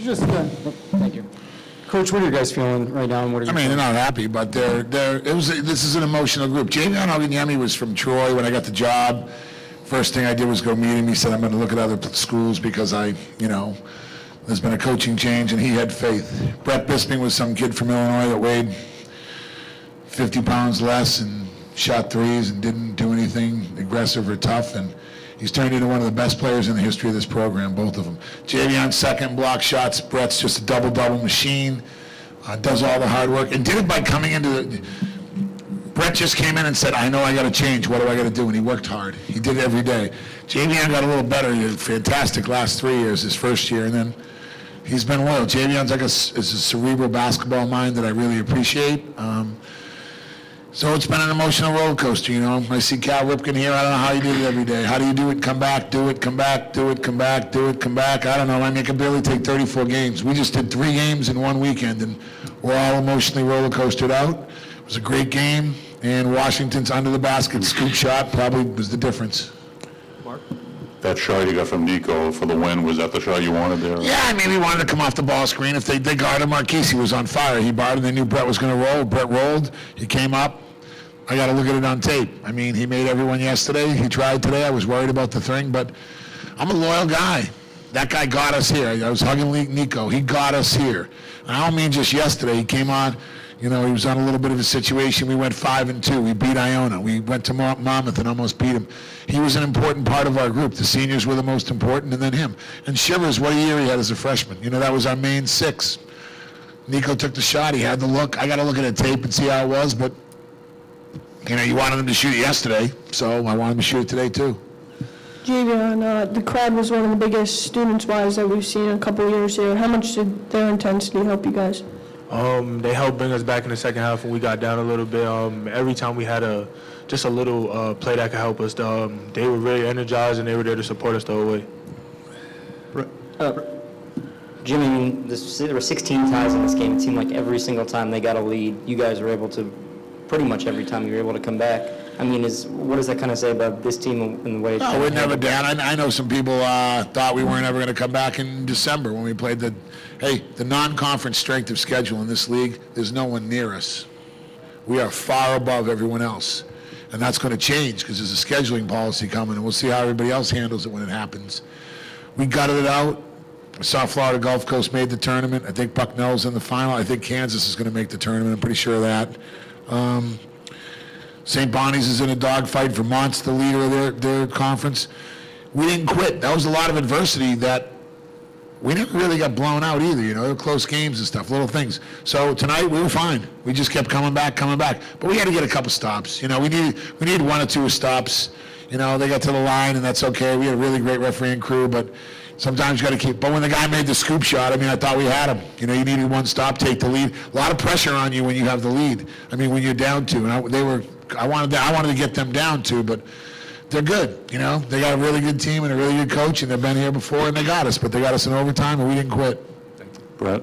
Just thank you, Coach. What are you guys feeling right now? And what are you? I mean, they're not happy, but this is an emotional group. Javion Ogunyemi was from Troy when I got the job. First thing I did was go meet him. He said, I'm going to look at other schools because there's been a coaching change, and he had faith. Brett Bisping was some kid from Illinois that weighed 50 pounds less and shot threes and didn't do anything aggressive or tough, and he's turned into one of the best players in the history of this program, both of them. Javion, second block shots. Brett's just a double-double machine, does all the hard work, and did it by coming into the... Brett just came in and said, I know I got to change. What do I got to do? And he worked hard. He did it every day. Javion got a little better. He had fantastic last 3 years, his first year, and then he's been loyal. Javion's is a cerebral basketball mind that I really appreciate. So it's been an emotional roller coaster, I see Cal Ripken here. I don't know how you do it every day. How do you do it? Come back, do it, come back, do it, come back, do it, come back. I don't know. I can barely take 34 games. We just did 3 games in one weekend, and we're all emotionally roller coastered out. It was a great game, and Washington's under the basket scoop shot probably was the difference. Mark? That shot you got from Nico for the win, was that the shot you wanted there? Yeah, I mean, he wanted to come off the ball screen. If they guarded Marquise, he was on fire. He barred, and they knew Brett was going to roll. Brett rolled. He came up. I got to look at it on tape. I mean, he made everyone yesterday. He tried today. I was worried about the thing, but I'm a loyal guy. That guy got us here. I was hugging Nico. He got us here. And I don't mean just yesterday. He came on, he was on a little bit of a situation. We went 5-2. We beat Iona. We went to Monmouth and almost beat him. He was an important part of our group. The seniors were the most important, and then him. And Shivers, what a year he had as a freshman. That was our main 6. Nico took the shot. He had the look. I got to look at the tape and see how it was, but you wanted him to shoot it yesterday, so I want him to shoot it today too. Javion, the crowd was one of the biggest students-wise that we've seen in a couple of years here. How much did their intensity help you guys? They helped bring us back in the second half when we got down a little bit. Every time we had just a little play that could help us, they were really energized and they were there to support us the whole way. Jimmy, there were 16 ties in this game. It seemed like every single time they got a lead, you guys were able to, pretty much every time you were able to come back. I mean, what does that kind of say about this team and the way it's... No, we're never down. I know some people thought we weren't ever going to come back in December when we played the non-conference strength of schedule in this league. There's no one near us. We are far above everyone else. And that's going to change because there's a scheduling policy coming, and we'll see how everybody else handles it when it happens. We gutted it out. I saw Florida Gulf Coast made the tournament. I think Bucknell's in the final. I think Kansas is going to make the tournament. I'm pretty sure of that. St. Bonnie's is in a dogfight. Vermont's the leader of their conference. We didn't quit. That was a lot of adversity that we never really got blown out either. They were close games and stuff, little things. So tonight we were fine. We just kept coming back. But we had to get a couple stops. We needed 1 or 2 stops. They got to the line, and that's okay. We had a really great refereeing crew, but sometimes you got to keep. But when the guy made the scoop shot, I thought we had him. You needed 1 stop, take the lead. A lot of pressure on you when you have the lead. When you're down 2, and I wanted to get them down 2, but they're good. They got a really good team and a really good coach, and they've been here before, and they got us. But they got us in overtime, and we didn't quit. Brett,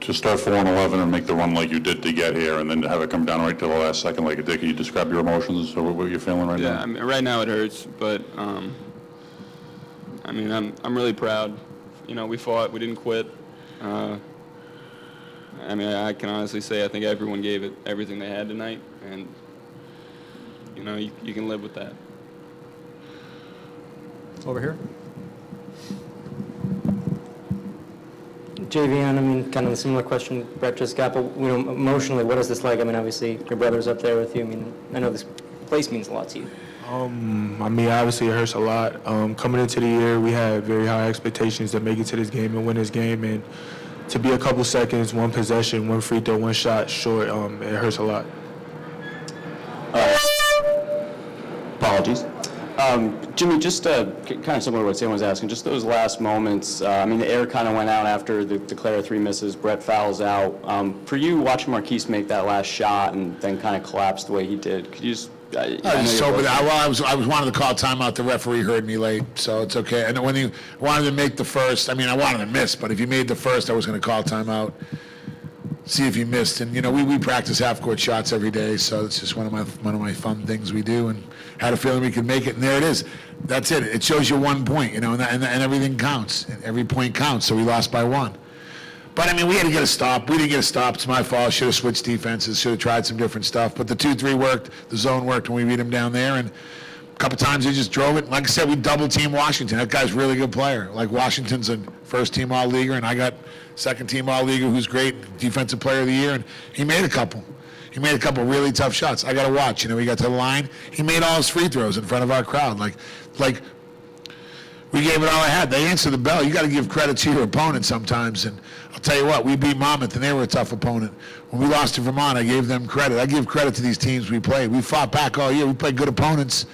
to start 4-11 and make the run like you did to get here, and then to have it come down right to the last second like it did. Can you describe your emotions or what you're feeling right now? Yeah, right now it hurts, but I'm really proud. We fought. We didn't quit. I can honestly say I think everyone gave it everything they had tonight, and you can live with that. Over here. Javion, kind of a similar question Brett just got, but emotionally, what is this like? Obviously your brother's up there with you. I know this place means a lot to you. Obviously it hurts a lot. Coming into the year, we had very high expectations to make it to this game and win this game, and to be a couple seconds, 1 possession, 1 free throw, 1 shot short, it hurts a lot. Apologies. Jimmy, just kind of similar to what Sam was asking, just those last moments, the air kind of went out after the Clara 3 misses, Brett fouls out. For you, watching Marquise make that last shot and then kind of collapse the way he did, could you just... I was wanted to call timeout. The referee heard me late, so it's okay. And when he wanted to make the first, I wanted to miss, but if he made the first, I was going to call timeout. see if he missed. And, you know, we practice half-court shots every day, so it's just one of my fun things we do, and had a feeling we could make it, and there it is. That's it. It shows you 1 point, you know, and everything counts. Every point counts, so we lost by 1. But, I mean, we had to get a stop. We didn't get a stop. It's my fault. Should have switched defenses. Should have tried some different stuff. But the 2-3 worked. The zone worked when we beat them down there. And a couple times they just drove it. Like I said, we double-team Washington. That guy's a really good player. Like, Washington's a first-team All-Leaguer, and I got second-team All-Leaguer who's great, Defensive Player of the Year, and he made a couple. He made a couple really tough shots. I got to watch. You know, he got to the line. He made all his free throws in front of our crowd. Like we gave it all I had. They answered the bell. You got to give credit to your opponent sometimes. And I'll tell you what, we beat Monmouth, and they were a tough opponent. When we lost to Vermont, I gave them credit. I give credit to these teams we played. We fought back all year. We played good opponents.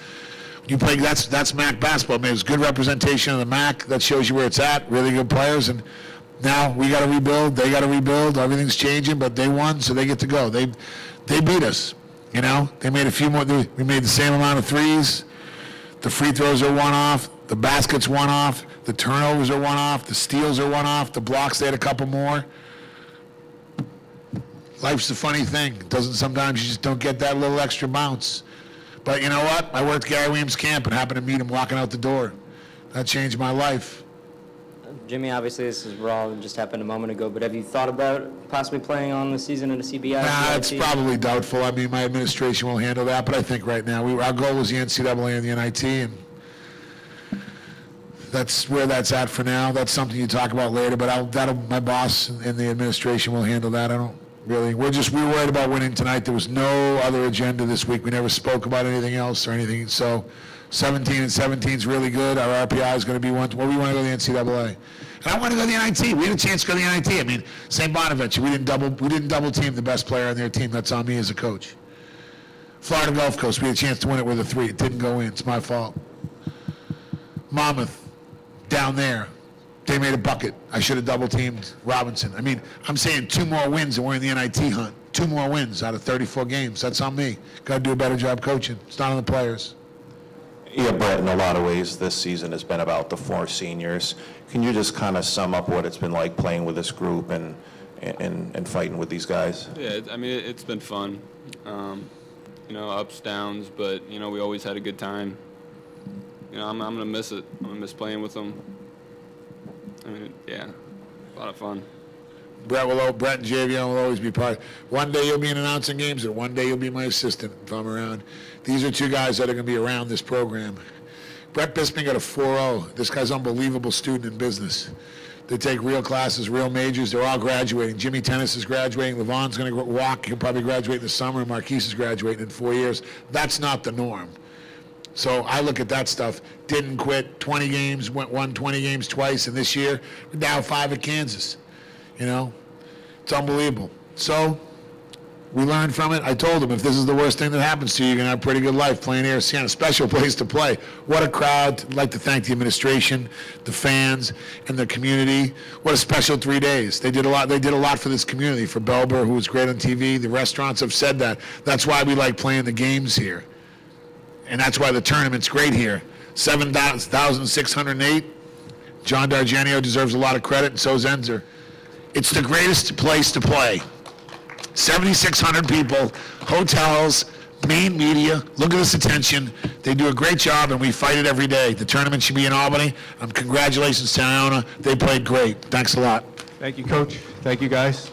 You play, that's MAAC basketball. I mean, it was good representation of the MAAC. That shows you where it's at. Really good players. And now we got to rebuild. They got to rebuild. Everything's changing, but they won, so they get to go. They beat us. You know, they made a few more. We made the same amount of threes. The free throws are one off. The baskets one off. The turnovers are one off. The steals are one off. The blocks, they had a couple more. Life's a funny thing. It doesn't, sometimes you just don't get that little extra bounce. But you know what? I worked Gary Williams' camp and happened to meet him walking out the door. That changed my life. Jimmy, obviously this is raw, just happened a moment ago, but have you thought about possibly playing on the season in a CBI? Nah, it's probably doubtful. I mean, my administration will handle that, but I think right now our goal was the NCAA and the NIT, and that's where that's at for now. That's something you talk about later, but my boss and the administration will handle that. I don't really. We were worried about winning tonight. There was no other agenda this week. We never spoke about anything else or anything. So 17 and 17 is really good. Our RPI is going to be one. Well, we want to go to the NCAA. And I want to go to the NIT. We had a chance to go to the NIT. I mean, St. Bonaventure, we didn't double team the best player on their team. That's on me as a coach. Florida Gulf Coast, we had a chance to win it with a 3. It didn't go in. It's my fault. Monmouth, down there, they made a bucket. I should have double teamed Robinson. I mean, I'm saying 2 more wins and we're in the NIT hunt. 2 more wins out of 34 games. That's on me. Got to do a better job coaching. It's not on the players. Yeah, Brett, in a lot of ways, this season has been about the 4 seniors. Can you just kind of sum up what it's been like playing with this group and fighting with these guys? Yeah, I mean, it's been fun. You know, ups, downs, but, you know, we always had a good time. You know, I'm going to miss it. I'm going to miss playing with them. I mean, yeah, a lot of fun. Brett and Javion will always be part. One day you'll be in announcing games, and one day you'll be my assistant if I'm around. These are 2 guys that are going to be around this program. Brett Bisping got a 4.0. This guy's an unbelievable student in business. They take real classes, real majors. They're all graduating. Jimmy Tennis is graduating. Levon's going to walk. He'll probably graduate in the summer. And Marquise is graduating in 4 years. That's not the norm. So I look at that stuff. Didn't quit. 20 games, won 20 games twice. And this year, we're down 5 at Kansas. You know, it's unbelievable. So we learned from it. I told him, if this is the worst thing that happens to you, you're going to have a pretty good life playing here at Siena. Special place to play. What a crowd. I'd like to thank the administration, the fans, and the community. What a special 3 days. They did a lot. They did a lot for this community, for Belber, who was great on TV. The restaurants have said that. That's why we like playing the games here. And that's why the tournament's great here. 7,608. John Dargenio deserves a lot of credit, and so Zenzer. It's the greatest place to play. 7,600 people, hotels, main media. Look at this attention. They do a great job, and we fight it every day. The tournament should be in Albany. Congratulations to Iona. They played great. Thanks a lot. Thank you, Coach. Thank you, guys.